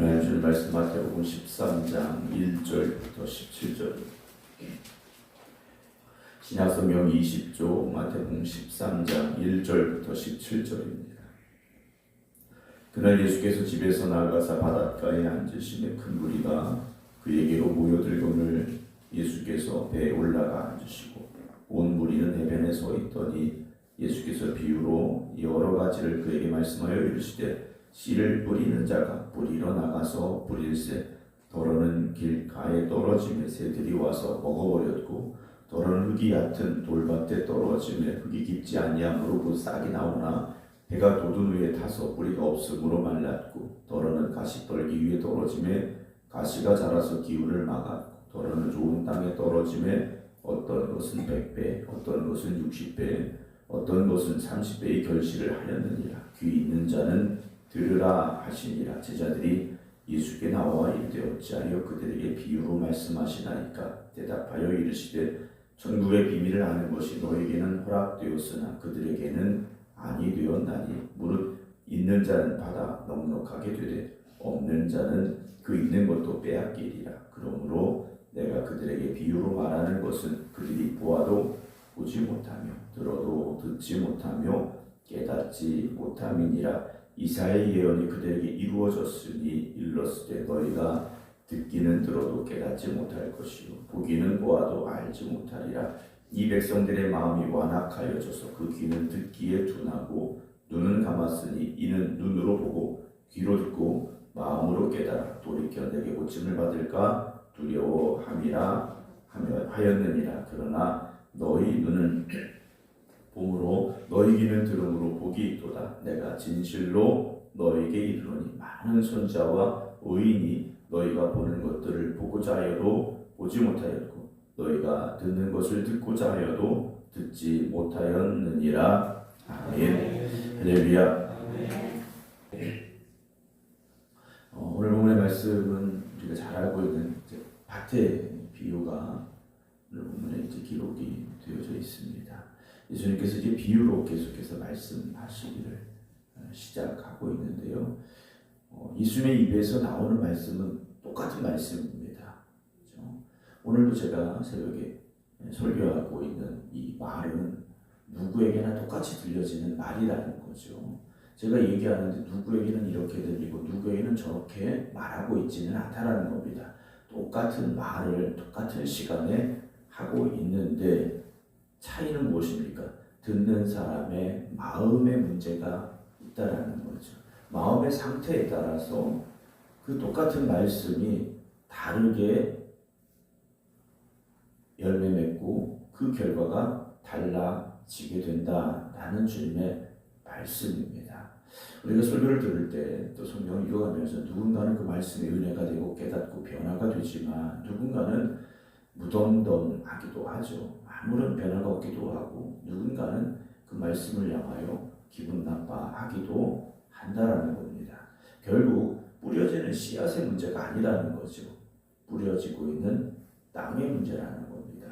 오늘 주신 말씀 마태복음 13장 1절부터 17절. 신약성경 20조 마태복음 13장 1절부터 17절입니다. 그날 예수께서 집에서 나가사 바닷가에 앉으시매 큰 무리가 그에게로 모여들거늘 예수께서 배에 올라가 앉으시고 온 무리는 해변에 서 있더니 예수께서 비유로 여러 가지를 그에게 말씀하여 이르시되 씨를 뿌리는 자가 뿌리러 나가서 뿌릴새 더러는 길가에 떨어지매 새들이 와서 먹어버렸고 더러는 흙이 얕은 돌밭에 떨어지매 흙이 깊지 아니하므로 곧 싹이 나오나 해가 돋은 후에 타서 뿌리가 없으므로 말랐고 더러는 가시떨기 위에 떨어지매 가시가 자라서 기울을 막았고 더러는 좋은 땅에 떨어지매 어떤 것은 100배 어떤 것은 60배 어떤 것은 30배의 결실을 하였느니라. 귀 있는 자는 들으라 하시니라. 제자들이 예수께 나와 이르되 어찌하여 그들에게 비유로 말씀하시나이까. 대답하여 이르시되 천국의 비밀을 아는 것이 너에게는 허락되었으나 그들에게는 아니 되었나니 무릇 있는 자는 받아 넉넉하게 되되 없는 자는 그 있는 것도 빼앗기리라. 그러므로 내가 그들에게 비유로 말하는 것은 그들이 보아도 보지 못하며 들어도 듣지 못하며 깨닫지 못함이니라. 이사야의 예언이 그들에게 이루어졌으니 일렀으되 너희가 듣기는 들어도 깨닫지 못할 것이요 보기는 보아도 알지 못하리라. 이 백성들의 마음이 완악하여져서 그 귀는 듣기에 둔하고 눈은 감았으니 이는 눈으로 보고 귀로 듣고 마음으로 깨달아 돌이켜 내게 고침을 받을까 두려워함이라 하였느니라. 그러나 너희 눈은 봄으로 너희 귀는 들음으로 복이 있도다. 내가 진실로 너희에게 이르노니 많은 선자와 의인이 너희가 보는 것들을 보고자 하여도 보지 못하였고 너희가 듣는 것을 듣고자 하여도 듣지 못하였느니라. 아멘. 할렐루야. 오늘 본문의 말씀은 우리가 잘 알고 있는 밭의 비유가 오늘 본문에 기록이 되어져 있습니다. 예수님께서 이제 비유로 계속해서 말씀하시기를 시작하고 있는데요. 예수님의 입에서 나오는 말씀은 똑같은 말씀입니다. 그렇죠? 오늘도 제가 새벽에 설교하고 있는 이 말은 누구에게나 똑같이 들려지는 말이라는 거죠. 제가 얘기하는데 누구에게는 이렇게 들리고 누구에게는 저렇게 말하고 있지는 않다라는 겁니다. 똑같은 말을 똑같은 시간에 하고 있는데 차이는 무엇입니까? 듣는 사람의 마음의 문제가 있다라는 거죠. 마음의 상태에 따라서 그 똑같은 말씀이 다르게 열매 맺고 그 결과가 달라지게 된다라는 주님의 말씀입니다. 우리가 설교를 들을 때 또 성경을 읽어가면서 누군가는 그 말씀에 은혜가 되고 깨닫고 변화가 되지만 누군가는 무덤덤하기도 하죠. 아무런 변화가 없기도 하고 누군가는 그 말씀을 향하여 기분 나빠하기도 한다라는 겁니다. 결국 뿌려지는 씨앗의 문제가 아니라는 거죠. 뿌려지고 있는 땅의 문제라는 겁니다.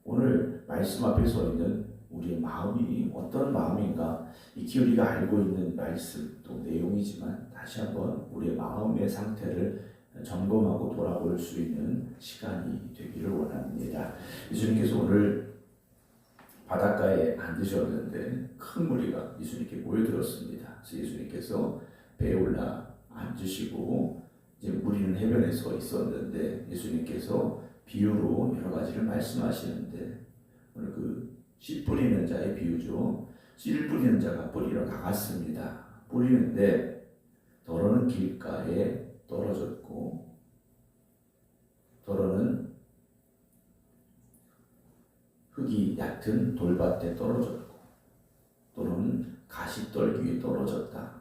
오늘 말씀 앞에 서 있는 우리의 마음이 어떤 마음인가, 익히 우리가 알고 있는 말씀 또 내용이지만 다시 한번 우리의 마음의 상태를 점검하고 돌아볼 수 있는 시간이 되기를 원합니다. 예수님께서 오늘 바닷가에 앉으셨는데 큰 무리가 예수님께 모여들었습니다. 그래서 예수님께서 배에 올라 앉으시고 이제 무리는 해변에 서 있었는데 예수님께서 비유로 여러 가지를 말씀하시는데 오늘 그 씨 뿌리는 자의 비유죠. 씨를 뿌리는 자가 뿌리러 나갔습니다. 뿌리는데 더러는 길가에 떨어졌고 더러는 흙이 얕은 돌밭에 떨어졌고 더러는 가시떨기 위에 떨어졌다.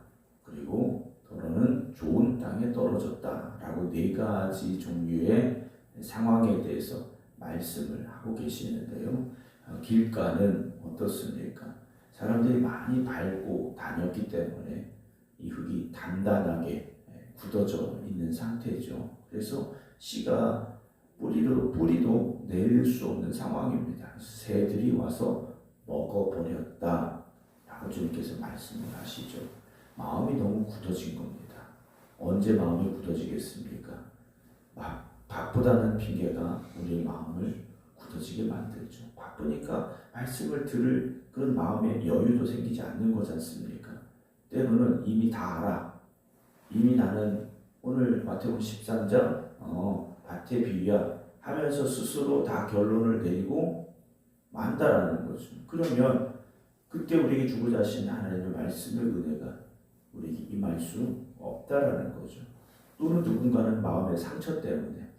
그리고 더러는 좋은 땅에 떨어졌다. 라고 네 가지 종류의 상황에 대해서 말씀을 하고 계시는데요. 길가는 어떻습니까? 사람들이 많이 밟고 다녔기 때문에 이 흙이 단단하게 굳어져 있는 상태죠. 그래서 씨가 뿌리도 내릴 수 없는 상황입니다. 새들이 와서 먹어버렸다 라고 주님께서 말씀을 하시죠. 마음이 너무 굳어진 겁니다. 언제 마음이 굳어지겠습니까? 바쁘다는 핑계가 우리의 마음을 굳어지게 만들죠. 바쁘니까 말씀을 들을 그런 마음의 여유도 생기지 않는 거지 않습니까? 때로는 이미 다 알아. 이미 나는 오늘 마태복음 13장 밭의 비유야 하면서 스스로 다 결론을 내리고 만다라는 거죠. 그러면 그때 우리에게 주고자 하신 하나님의 말씀의 은혜가 우리에게 임할 수 없다라는 거죠. 또는 누군가는 마음의 상처 때문에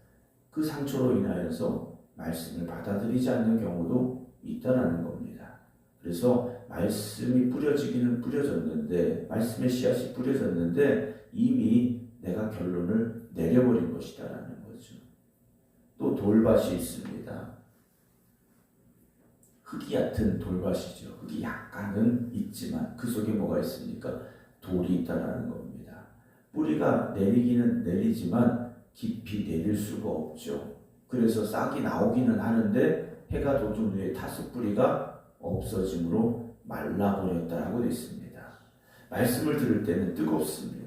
그 상처로 인하여서 말씀을 받아들이지 않는 경우도 있다라는 겁니다. 그래서 말씀이 뿌려지기는 뿌려졌는데, 말씀의 씨앗이 뿌려졌는데 이미 내가 결론을 내려버린 것이다라는 거죠. 또 돌밭이 있습니다. 흙이 얕은 돌밭이죠. 흙이 약간은 있지만 그 속에 뭐가 있습니까? 돌이 있다라는 겁니다. 뿌리가 내리기는 내리지만 깊이 내릴 수가 없죠. 그래서 싹이 나오기는 하는데 해가 돋은 후에 타수 뿌리가 없어짐으로 말라버렸다라고 되어 있습니다. 말씀을 들을 때는 뜨겁습니다.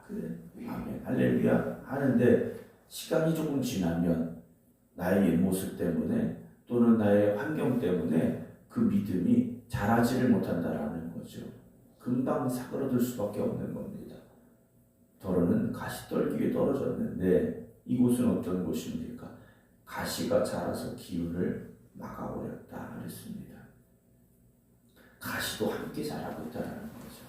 그래, 아멘, 할렐루야 하는데 시간이 조금 지나면 나의 옛모습 때문에 또는 나의 환경 때문에 그 믿음이 자라지를 못한다라는 거죠. 금방 사그러들 수밖에 없는 겁니다. 더러는 가시떨기 위에 떨어졌는데 이곳은 어떤 곳입니까? 가시가 자라서 기운을 막아버렸다 그랬습니다. 가시도 함께 자라고 있다는 거죠.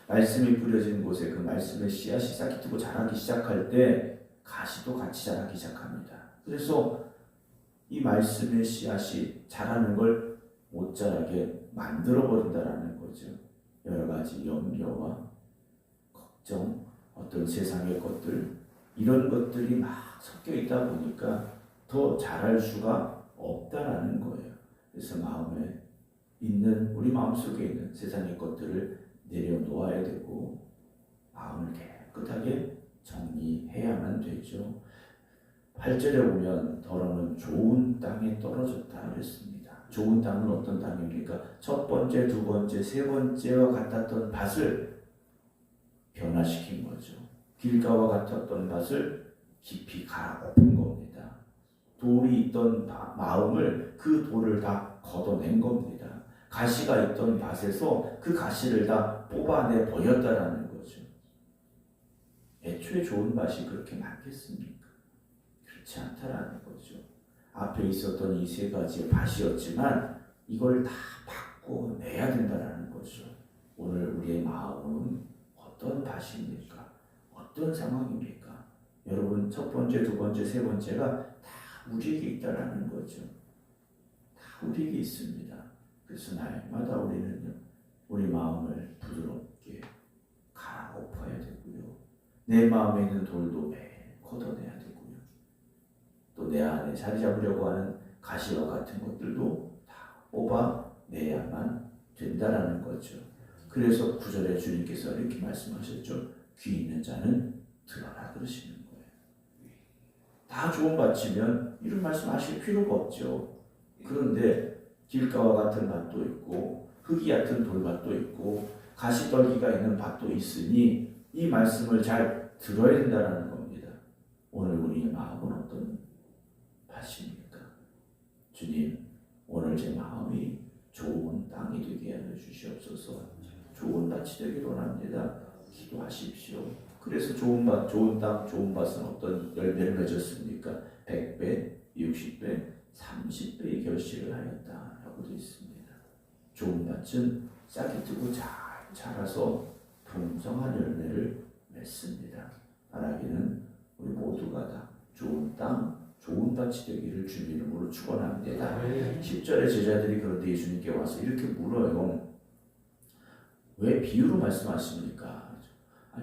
말씀이 뿌려진 곳에 그 말씀의 씨앗이 싹이 트고 자라기 시작할 때 가시도 같이 자라기 시작합니다. 그래서 이 말씀의 씨앗이 자라는 걸 못 자라게 만들어버린다라는 거죠. 여러 가지 염려와 걱정, 어떤 세상의 것들, 이런 것들이 막 섞여 있다 보니까 더 자랄 수가 없다라는 거예요. 그래서 마음에 있는, 우리 마음속에 있는 세상의 것들을 내려놓아야 되고 마음을 깨끗하게 정리해야만 되죠. 8절에 보면 더러는 좋은 땅에 떨어졌다 그랬습니다. 좋은 땅은 어떤 땅입니까? 첫 번째, 두 번째, 세 번째와 같았던 밭을 변화시킨 거죠. 길가와 같았던 밭을 깊이 갈아엎은 겁니다. 돌이 있던 마음을, 그 돌을 다 걷어낸 겁니다. 가시가 있던 밭에서 그 가시를 다 뽑아내 버렸다라는 거죠. 애초에 좋은 밭이 그렇게 많겠습니까? 그렇지 않다라는 거죠. 앞에 있었던 이 세 가지의 밭이었지만 이걸 다 바꿔내야 된다라는 거죠. 오늘 우리의 마음은 어떤 밭입니까? 어떤 상황입니까? 여러분, 첫 번째, 두 번째, 세 번째가 다 우리에게 있다라는 거죠. 다 우리에게 있습니다. 그래서 날마다 우리는요, 우리 마음을 부드럽게 갈아엎어야 되고요. 내 마음에 있는 돌도 매일 걷어내야 되고요. 또 내 안에 자리 잡으려고 하는 가시와 같은 것들도 다 뽑아내야만 된다라는 거죠. 그래서 9절에 주님께서 이렇게 말씀하셨죠. 귀 있는 자는 들어라 그러시는 거예요. 다 좋은 밭이면 이런 말씀하실 필요가 없죠. 그런데 길가와 같은 밭도 있고 흙이 얕은 돌밭도 있고 가시떨기가 있는 밭도 있으니 이 말씀을 잘 들어야 된다는 겁니다. 오늘 우리의 마음은 어떤 밭입니까? 주님, 오늘 제 마음이 좋은 땅이 되게 하여 주시옵소서. 좋은 밭이 되기를 원합니다. 기도하십시오. 그래서 좋은 밭, 좋은 땅, 좋은 밭은 어떤 열매를 맺었습니까? 100배, 60배, 30배의 결실을 하였다라고 되어 있습니다. 좋은 밭은 싹이 트고 잘 자라서 풍성한 열매를 맺습니다. 바라기는 우리 모두가 다 좋은 땅, 좋은 밭이 되기를 주님 이름으로 축원합니다. 10절에 제자들이 그런데 예수님께 와서 이렇게 물어요. 왜 비유로 말씀하십니까?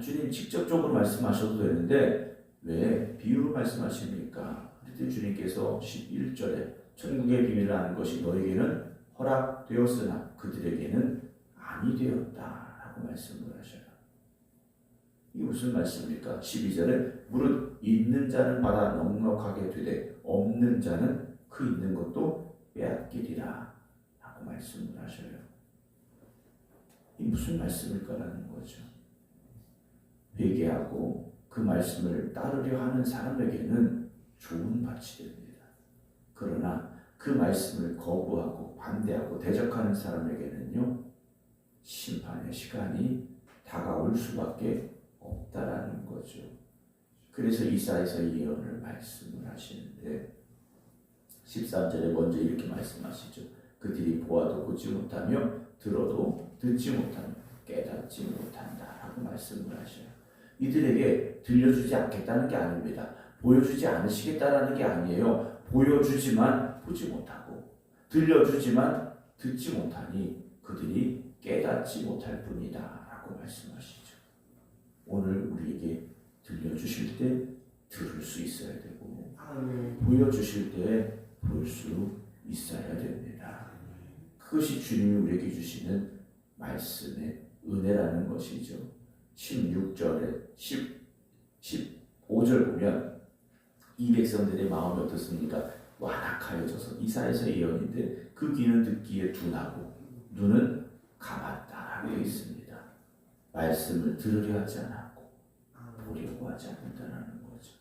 주님 직접적으로 말씀하셔도 되는데 왜 비유로 말씀하십니까? 그때 주님께서 11절에 천국의 비밀을 아는 것이 너에게는 허락되었으나 그들에게는 아니 되었다라고 말씀을 하셔요. 이게 무슨 말씀입니까? 12절에 무릇 있는 자는 받아 넉넉하게 되되 없는 자는 그 있는 것도 빼앗기리라 라고 말씀을 하셔요. 이 무슨 말씀일까라는 거죠. 회개하고 그 말씀을 따르려 하는 사람에게는 좋은 밭이 됩니다. 그러나 그 말씀을 거부하고 반대하고 대적하는 사람에게는요, 심판의 시간이 다가올 수밖에 없다라는 거죠. 그래서 이사야서 예언을 말씀을 하시는데 13절에 먼저 이렇게 말씀하시죠. 그들이 보아도 보지 못하며 들어도 듣지 못하며 깨닫지 못한다라고 말씀을 하셔요. 이들에게 들려주지 않겠다는 게 아닙니다. 보여주지 않으시겠다라는 게 아니에요. 보여주지만 보지 못하고 들려주지만 듣지 못하니 그들이 깨닫지 못할 뿐이다 라고 말씀하시죠. 오늘 우리에게 들려주실 때 들을 수 있어야 되고 보여주실 때 볼 수 있어야 됩니다. 그것이 주님이 우리에게 주시는 말씀의 은혜라는 것이죠. 16절에 15절 보면 이 백성들의 마음이 어떻습니까? 완악하여져서 이사야서 예언인데 그 귀는 듣기에 둔하고 눈은 감았다라고 되어 있습니다. 말씀을 들으려 하지 않았고 보려고 하지 않는다는 거죠.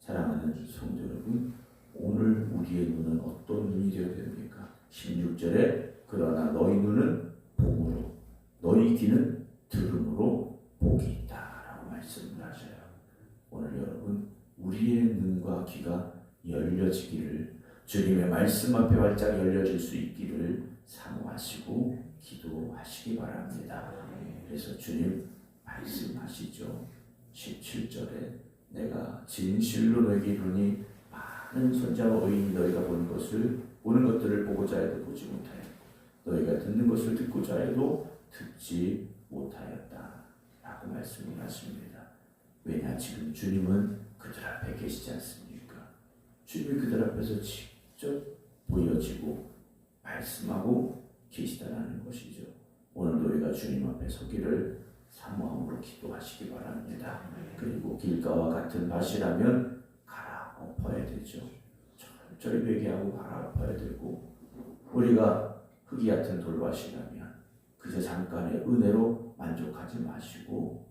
사랑하는 성도 여러분, 오늘 우리의 눈은 어떤 눈이 되어야 됩니까? 16절에 그러나 너희 눈은 봄으로 너희 귀는 들음으로 복이 있다라고 말씀을 하셔요. 오늘 여러분, 우리의 눈과 귀가 열려지기를, 주님의 말씀 앞에 활짝 열려질 수 있기를 사모하시고 기도하시기 바랍니다. 그래서 주님 말씀하시죠. 17절에 내가 진실로 너에게 이르노니 많은 손자와 의인이 너희가 보는 것들을 보고자 해도 보지 못하였고 너희가 듣는 것을 듣고자 해도 듣지 못하였다 라고 말씀을 하십니다. 왜냐, 지금 주님은 그들 앞에 계시지 않습니까? 주님이 그들 앞에서 직접 보여지고 말씀하고 계시다라는 것이죠. 오늘 너희가 주님 앞에 서기를 사모함으로 기도하시기 바랍니다. 그리고 길가와 같은 밭이라면 갈아엎어야 되죠. 철저히 회개하고 갈아엎어야 되고, 우리가 흙이 같은 돌밭이라면 그저 잠깐의 은혜로 만족하지 마시고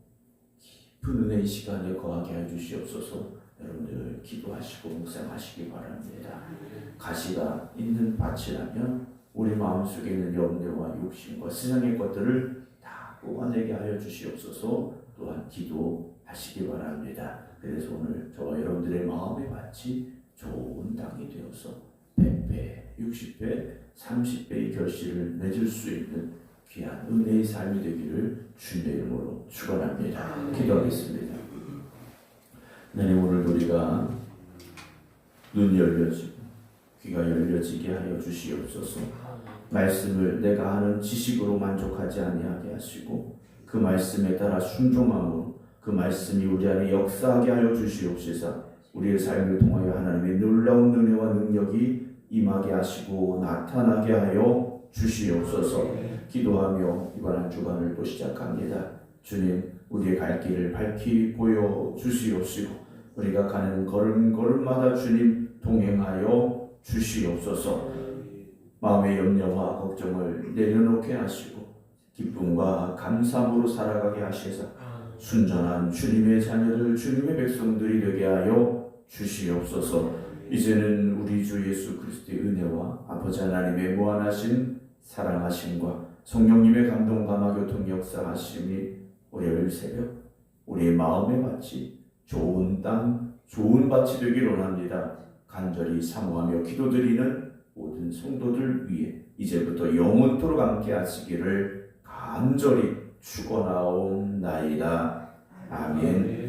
깊은 은혜의 시간에 거하게 해주시옵소서. 여러분들 기도하시고 묵상하시기 바랍니다. 가시가 있는 밭이라면 우리 마음속에 있는 염려와 욕심과 세상의 것들을 다 뽑아내게 하여 주시옵소서. 또한 기도하시기 바랍니다. 그래서 오늘 저와 여러분들의 마음의 밭이 좋은 땅이 되어서 100배, 60배, 30배의 결실을 맺을 수 있는 귀한 은혜의 삶이 되기를 주님의 이름으로 축원합니다. 기도하겠습니다. 하나님, 오늘 우리가 눈 열려지고 귀가 열려지게 하여 주시옵소서. 말씀을 내가 하는 지식으로 만족하지 아니하게 하시고 그 말씀에 따라 순종함으로 그 말씀이 우리 안에 역사하게 하여 주시옵소서. 우리의 삶을 통하여 하나님의 놀라운 은혜와 능력이 임하게 하시고 나타나게 하여 주시옵소서. 기도하며 이번 한 주간을 또 시작합니다. 주님, 우리의 갈 길을 밝히 보여 주시옵시고 우리가 가는 걸음걸음마다 주님 동행하여 주시옵소서. 마음의 염려와 걱정을 내려놓게 하시고 기쁨과 감사함으로 살아가게 하셔서 순전한 주님의 자녀들, 주님의 백성들이 되게 하여 주시옵소서. 이제는 우리 주 예수 그리스도의 은혜와 아버지 하나님의 무한하신 사랑하심과 성령님의 감동 감화 교통 역사하심이 월요일 새벽 우리의 마음의 밭이 좋은 땅, 좋은 밭이 되길 원합니다. 간절히 사모하며 기도드리는 모든 성도들 위해 이제부터 영원토록 함께 하시기를 간절히 축원하옵나이다. 아멘.